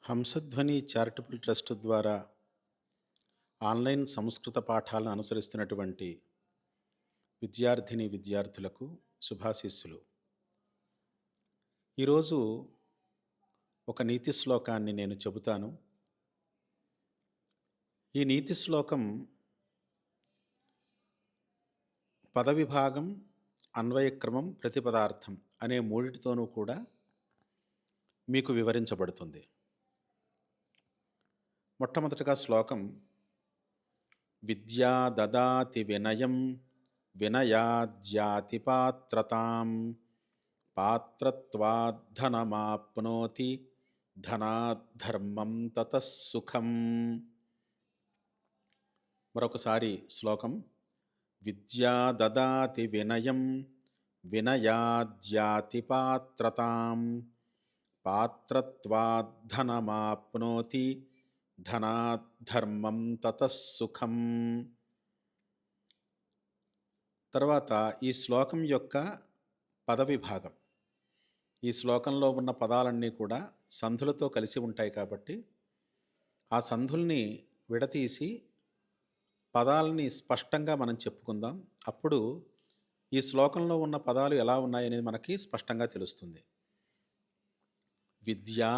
Hamsadhwani charitable trust ద్వారా online సంస్కృత పాఠాలను అనుసరిస్తున్నటువంటి విద్యార్థులకు శుభాశీస్సులు. ఈరోజు ఒక నీతి శ్లోకాన్ని నేను చెబుతాను. ఈ నీతి శ్లోకం పదవిభాగం, అన్వయక్రమం, ప్రతిపదార్థం అనే మూడిటితోనూ కూడా మీకు వివరించబడుతుంది. మొట్టమొదటగా శ్లోకం: విద్యా దదాతి వినయం వినయాద్యాతి పాత్రతాం పాత్రత్వాద్ధనమాప్నోతి ధనాద్ధర్మం తతః సుఖం. మరొకసారి శ్లోకం: విద్యా దదాతి వినయం వినయాద్యాతి పాత్రతాం పాత్రత్వాద్ధనమాప్నోతి ధనాద్ధర్మం తతః సుఖం. తర్వాత ఈ శ్లోకం యొక్క పదవిభాగం. ఈ శ్లోకంలో ఉన్న పదాలన్నీ కూడా సంధులతో కలిసి ఉంటాయి కాబట్టి ఆ సంధుల్ని విడతీసి పదాలని స్పష్టంగా మనం చెప్పుకుందాం. అప్పుడు ఈ శ్లోకంలో ఉన్న పదాలు ఎలా ఉన్నాయనేది మనకి స్పష్టంగా తెలుస్తుంది. విద్యా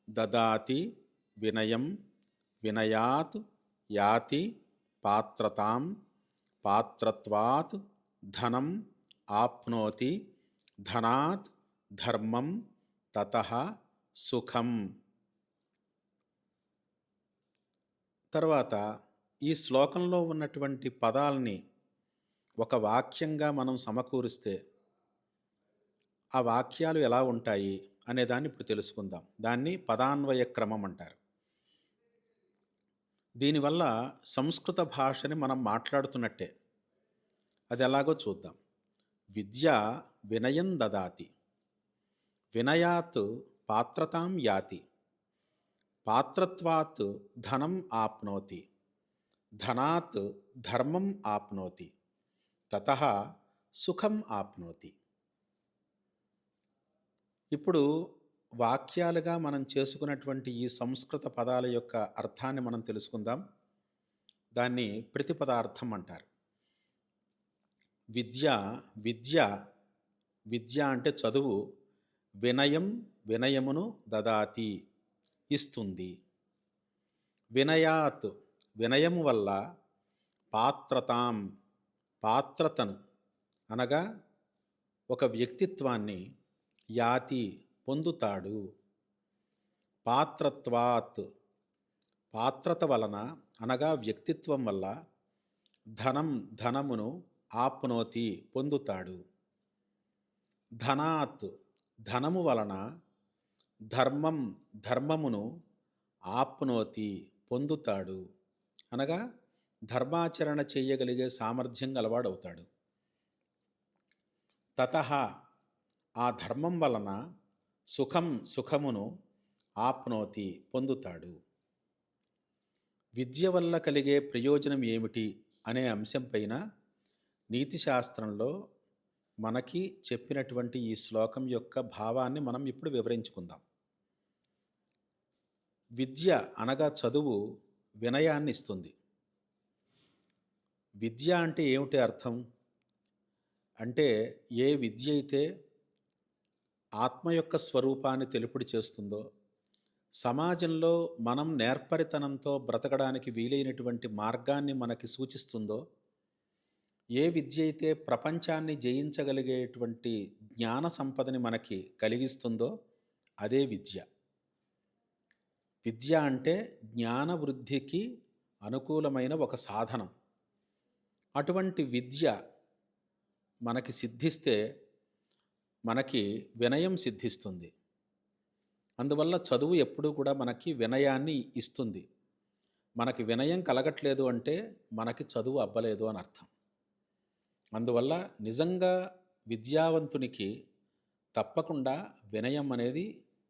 దదాతి వినయం వినయాత్ యాతి పాత్రతాం పాత్రత్వాత్ ధనం ఆప్నోతి ధనాత్ ధర్మం తతః సుఖం. తర్వాత ఈ శ్లోకంలో ఉన్నటువంటి పదాలని ఒక వాక్యంగా మనం సమకూరిస్తే ఆ వాక్యాలు ఎలా ఉంటాయి అనేదాన్ని ఇప్పుడు తెలుసుకుందాం. దాన్ని పదాన్వయ క్రమం అంటారు. దీనివల్ల సంస్కృత భాషని మనం మాట్లాడుతున్నట్టే. అది ఎలాగో చూద్దాం. విద్య వినయం దదాతి, వినయాత్ పాత్రతాం యాతి, పాత్రత్వాత్ ధనం ఆప్నోతి, ధనాత్ ధర్మం ఆప్నోతి, తతః సుఖం ఆప్నోతి. ఇప్పుడు వాక్యాలుగా మనం చేసుకున్నటువంటి ఈ సంస్కృత పదాల యొక్క అర్థాన్ని మనం తెలుసుకుందాం. దాన్ని ప్రతిపదార్థం అంటారు. విద్య విద్య విద్య అంటే చదువు. వినయం వినయమును దదాతి ఇస్తుంది. వినయాత్ వినయము వల్ల పాత్రతాం పాత్రతను అనగా ఒక వ్యక్తిత్వాన్ని యాతి పొందుతాడు. పాత్రత్వాత్ పాత్రత వలన అనగా వ్యక్తిత్వం వల్ల ధనం ధనమును ఆప్నోతి పొందుతాడు. ధనాత్ ధనము వలన ధర్మం ధర్మమును ఆప్నోతి పొందుతాడు అనగా ధర్మాచరణ చేయగలిగే సామర్థ్యం గలవాడవుతాడు. తతః ఆ ధర్మం వలన సుఖం సుఖమును ఆప్నోతి పొందుతాడు. విద్య వల్ల కలిగే ప్రయోజనం ఏమిటి అనే అంశం పైన నీతిశాస్త్రంలో మనకి చెప్పినటువంటి ఈ శ్లోకం యొక్క భావాన్ని మనం ఇప్పుడు వివరించుకుందాం. విద్య అనగా చదువు వినయాన్ని ఇస్తుంది. విద్య అంటే ఏమిటి అర్థం? అంటే ఏ విద్య అయితే ఆత్మ యొక్క స్వరూపాన్ని తెలుపుడు చేస్తుందో, సమాజంలో మనం నేర్పరితనంతో బ్రతకడానికి వీలైనటువంటి మార్గాన్ని మనకి సూచిస్తుందో, ఏ విద్య అయితే ప్రపంచాన్ని జయించగలిగేటువంటి జ్ఞాన సంపదని మనకి కలిగిస్తుందో అదే విద్య. విద్య అంటే జ్ఞాన వృద్ధికి అనుకూలమైన ఒక సాధనం. అటువంటి విద్య మనకి సిద్ధిస్తే మనకి వినయం సిద్ధిస్తుంది. అందువల్ల చదువు ఎప్పుడూ కూడా మనకి వినయాన్ని ఇస్తుంది. మనకి వినయం కలగట్లేదు అంటే మనకి చదువు అబ్బలేదు అని అర్థం. అందువల్ల నిజంగా విద్యావంతునికి తప్పకుండా వినయం అనేది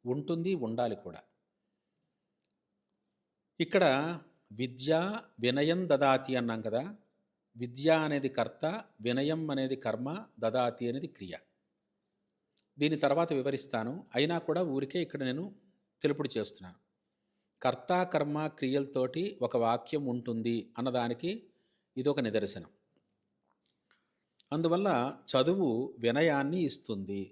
ఉంటుంది, ఉండాలి కూడా. ఇక్కడ విద్య వినయం దదాతి అన్నాం కదా. విద్య అనేది కర్త, వినయం అనేది కర్మ, దదాతి అనేది క్రియ. దీని తర్వాత వివరిస్తాను. అయినా కూడా ఊరికే ఇక్కడ నేను తెలుపుడు చేస్తున్నాను. కర్త కర్మ క్రియలతోటి ఒక వాక్యం ఉంటుంది అన్నదానికి ఇదొక నిదర్శనం. అందువల్ల చదువు వినయాన్ని ఇస్తుంది.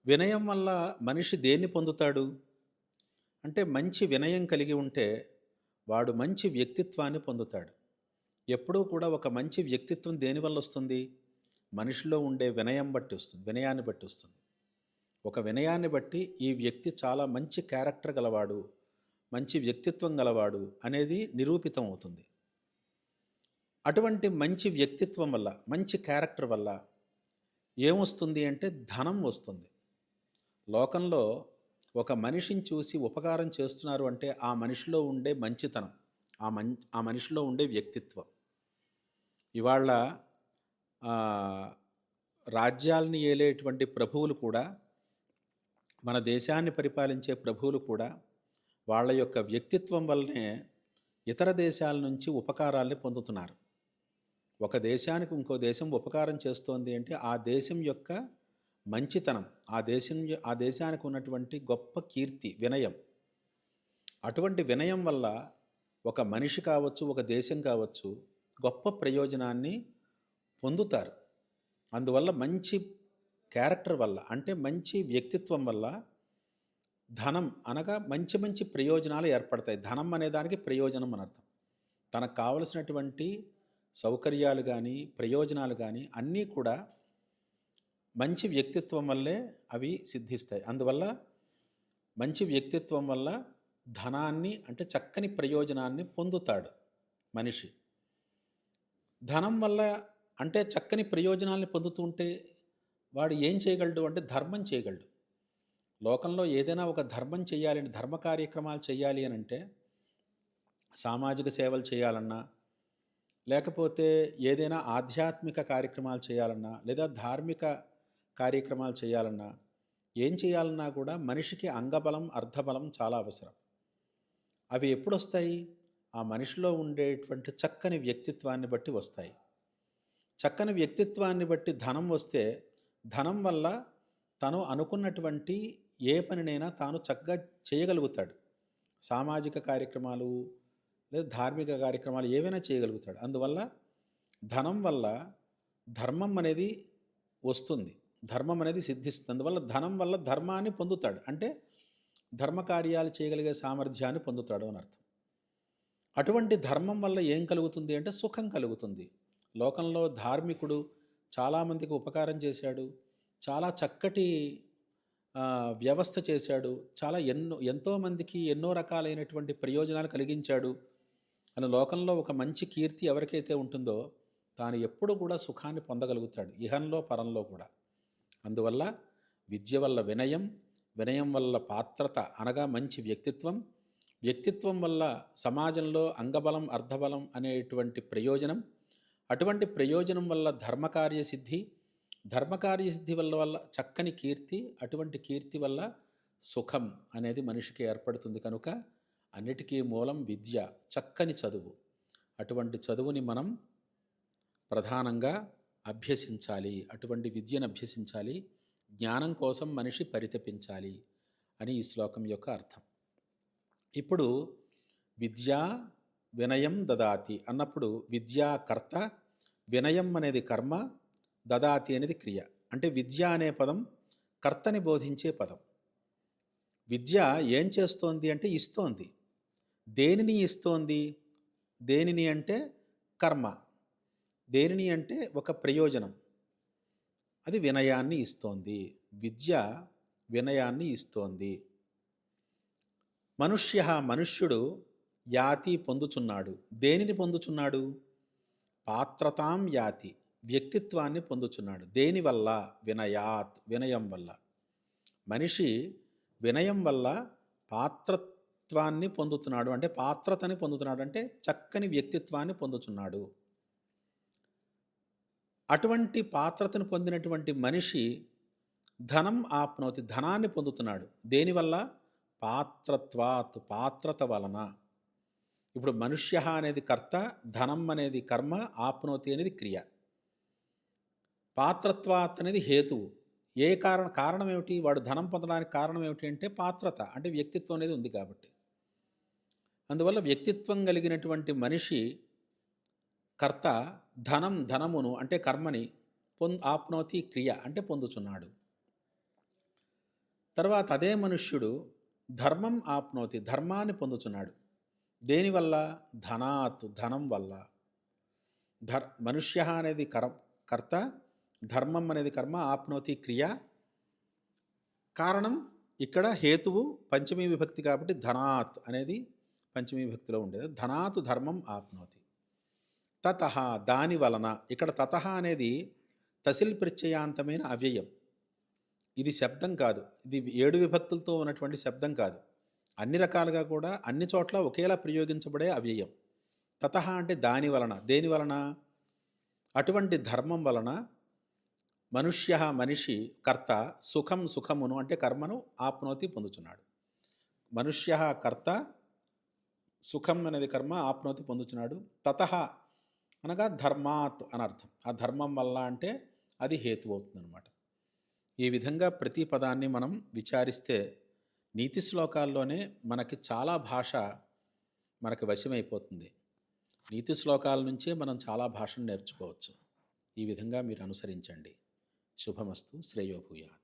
వినయం వల్ల మనిషి దేన్ని పొందుతాడు అంటే, మంచి వినయం కలిగి ఉంటే వాడు మంచి వ్యక్తిత్వాన్ని పొందుతాడు. ఎప్పుడూ కూడా ఒక మంచి వ్యక్తిత్వం దేనివల్ల వస్తుంది? మనిషిలో ఉండే వినయం బట్టి వస్తుంది, వినయాన్ని బట్టి వస్తుంది. ఒక వినయాన్ని బట్టి ఈ వ్యక్తి చాలా మంచి క్యారెక్టర్ గలవాడు, మంచి వ్యక్తిత్వం గలవాడు అనేది నిరూపితం అవుతుంది. అటువంటి మంచి వ్యక్తిత్వం వల్ల, మంచి క్యారెక్టర్ వల్ల ఏమొస్తుంది అంటే ధనం వస్తుంది. లోకంలో ఒక మనిషిని చూసి ఉపకారం చేస్తున్నారు అంటే ఆ మనిషిలో ఉండే మంచితనం, ఆ మనిషిలో ఉండే వ్యక్తిత్వం. ఇవాళ రాజ్యాల్ని ఏలేటువంటి ప్రభువులు కూడా, మన దేశాన్ని పరిపాలించే ప్రభువులు కూడా వాళ్ళ యొక్క వ్యక్తిత్వం వల్లనే ఇతర దేశాల నుంచి ఉపకారాల్ని పొందుతున్నారు. ఒక దేశానికి ఇంకో దేశం ఉపకారం చేస్తోంది అంటే ఆ దేశం యొక్క మంచితనం, ఆ దేశానికి ఉన్నటువంటి గొప్ప కీర్తి, వినయం. అటువంటి వినయం వల్ల ఒక మనిషి కావచ్చు, ఒక దేశం కావచ్చు గొప్ప ప్రయోజనాన్ని పొందుతారు. అందువల్ల మంచి క్యారెక్టర్ వల్ల, అంటే మంచి వ్యక్తిత్వం వల్ల ధనం అనగా మంచి మంచి ప్రయోజనాలు ఏర్పడతాయి. ధనం అనే దానికి ప్రయోజనం అని అర్థం. తనకు కావలసినటువంటి సౌకర్యాలు కానీ, ప్రయోజనాలు కానీ అన్నీ కూడా మంచి వ్యక్తిత్వం వల్లే అవి సిద్ధిస్తాయి. అందువల్ల మంచి వ్యక్తిత్వం వల్ల ధనాన్ని, అంటే చక్కని ప్రయోజనాన్ని పొందుతాడు మనిషి. ధనం వల్ల, అంటే చక్కని ప్రయోజనాల్ని పొందుతుంటే వాడు ఏం చేయగలడు అంటే ధర్మం చేయగలడు. లోకంలో ఏదైనా ఒక ధర్మం చేయాలి, ధర్మ కార్యక్రమాలు చేయాలి అని అంటే, సామాజిక సేవలు చేయాలన్నా, లేకపోతే ఏదైనా ఆధ్యాత్మిక కార్యక్రమాలు చేయాలన్నా, లేదా ధార్మిక కార్యక్రమాలు చేయాలన్నా, ఏం చేయాలన్నా కూడా మనిషికి అంగబలం, అర్థబలం చాలా అవసరం. అవి ఎప్పుడు వస్తాయి? ఆ మనిషిలో ఉండేటువంటి చక్కని వ్యక్తిత్వాన్ని బట్టి వస్తాయి. చక్కని వ్యక్తిత్వాన్ని బట్టి ధనం వస్తే, ధనం వల్ల తను అనుకున్నటువంటి ఏ పనినైనా తాను చక్కగా చేయగలుగుతాడు. సామాజిక కార్యక్రమాలు లేదా ధార్మిక కార్యక్రమాలు ఏవైనా చేయగలుగుతాడు. అందువల్ల ధనం వల్ల ధర్మం అనేది వస్తుంది, ధర్మం అనేది సిద్ధిస్తుంది. అందువల్ల ధనం వల్ల ధర్మాన్ని పొందుతాడు, అంటే ధర్మ కార్యాలు చేయగలిగే సామర్థ్యాన్ని పొందుతాడు అని అర్థం. అటువంటి ధర్మం వల్ల ఏం కలుగుతుంది అంటే సుఖం కలుగుతుంది. లోకంలో ధార్మికుడు చాలామందికి ఉపకారం చేశాడు, చాలా చక్కటి వ్యవస్థ చేశాడు, చాలా ఎంతోమందికి ఎన్నో రకాలైనటువంటి ప్రయోజనాలు కలిగించాడు అని లోకంలో ఒక మంచి కీర్తి ఎవరికైతే ఉంటుందో తాను ఎప్పుడు కూడా సుఖాన్ని పొందగలుగుతాడు, ఇహంలో పరంలో కూడా. అందువల్ల విద్య వల్ల వినయం, వినయం వల్ల పాత్రత అనగా మంచి వ్యక్తిత్వం, వ్యక్తిత్వం వల్ల సమాజంలో అంగబలం, అర్థబలం అనేటువంటి ప్రయోజనం, అటువంటి ప్రయోజనం వల్ల ధర్మకార్యసిద్ధి, ధర్మకార్యసిద్ధి వల్ల చక్కని కీర్తి, అటువంటి కీర్తి వల్ల సుఖం అనేది మనిషికి ఏర్పడుతుంది. కనుక అన్నిటికీ మూలం విద్య, చక్కని చదువు. అటువంటి చదువుని మనం ప్రధానంగా అభ్యసించాలి, అటువంటి విద్యను అభ్యసించాలి, జ్ఞానం కోసం మనిషి పరితపించాలి అని ఈ శ్లోకం యొక్క అర్థం. ఇప్పుడు విద్యా వినయం దదాతి అన్నప్పుడు విద్యా కర్త, వినయం అనేది కర్మ, దదాతి అనేది క్రియ. అంటే విద్య అనే పదం కర్తని బోధించే పదం. విద్య ఏం చేస్తోంది అంటే ఇస్తోంది. దేనిని ఇస్తోంది? దేనిని అంటే కర్మ, దేనిని అంటే ఒక ప్రయోజనం, అది వినయాన్ని ఇస్తోంది. విద్య వినయాన్ని ఇస్తోంది. మనుష్యుడు యాతి పొందుచున్నాడు. దేనిని పొందుచున్నాడు? పాత్రతాం యాతి, వ్యక్తిత్వాన్ని పొందుచున్నాడు. దేనివల్ల? వినయాత్, వినయం వల్ల. మనిషి వినయం వల్ల పాత్రత్వాన్ని పొందుతున్నాడు, అంటే పాత్రతని పొందుతున్నాడు, అంటే చక్కని వ్యక్తిత్వాన్ని పొందుతున్నాడు. అటువంటి పాత్రతను పొందినటువంటి మనిషి ధనం ఆప్నోతి, ధనాన్ని పొందుతున్నాడు. దేనివల్ల? పాత్రత్వాత్, పాత్రత వలన. ఇప్పుడు మనుష్య అనేది కర్త, ధనం అనేది కర్మ, ఆప్నోతి అనేది క్రియ. పాత్రత్వాత్ అనేది హేతువు. ఏ కారణం ఏమిటి? వాడు ధనం పొందడానికి కారణం ఏమిటి అంటే పాత్రత, అంటే వ్యక్తిత్వం అనేది ఉంది కాబట్టి. అందువల్ల వ్యక్తిత్వం కలిగినటువంటి మనిషి కర్త ధనమును అంటే కర్మని ఆప్నోతి క్రియ అంటే పొందుచున్నాడు. తర్వాత అదే మనుష్యుడు ధర్మం ఆప్నోతి ధర్మాన్ని పొందుచున్నాడు. దేనివల్ల? ధనాత్ ధనం వల్ల. మనుష్య అనేది కర్త, ధర్మం అనేది కర్మ, ఆప్నోతి క్రియ. కారణం ఇక్కడ హేతువు పంచమీ విభక్తి కాబట్టి ధనాత్ అనేది పంచమీ విభక్తిలో ఉండేది. ధనాత్ ధర్మం ఆప్నోతి. తతః దాని వలన. ఇక్కడ తతః అనేది తసిల్ ప్రత్యయాంతమైన అవ్యయం. ఇది శబ్దం కాదు, ఇది 7 విభక్తులతో ఉన్నటువంటి శబ్దం కాదు. అన్ని రకాలుగా కూడా అన్ని చోట్ల ఒకేలా ప్రయోగించబడే అవ్యయం. తతః అంటే దాని వలన. దేని వలన? అటువంటి ధర్మం వలన మనిషి కర్త సుఖమును అంటే కర్మను ఆప్నోతి పొందుచున్నాడు. మనుష్య కర్త, సుఖం అనేది కర్మ, ఆప్నోతి పొందుచున్నాడు. తతః అనగా ధర్మాత్ అనర్థం. ఆ ధర్మం వల్ల అంటే అది హేతు అవుతుందన్నమాట. ఈ విధంగా ప్రతి పదాన్ని మనం విచారిస్తే నీతి శ్లోకాల్లోనే మనకి చాలా భాష మనకి వశమైపోతుంది. నీతి శ్లోకాల నుంచే మనం చాలా భాషను నేర్చుకోవచ్చు. ఈ విధంగా మీరు అనుసరించండి. శుభమస్తు. శ్రేయో భూయాత్.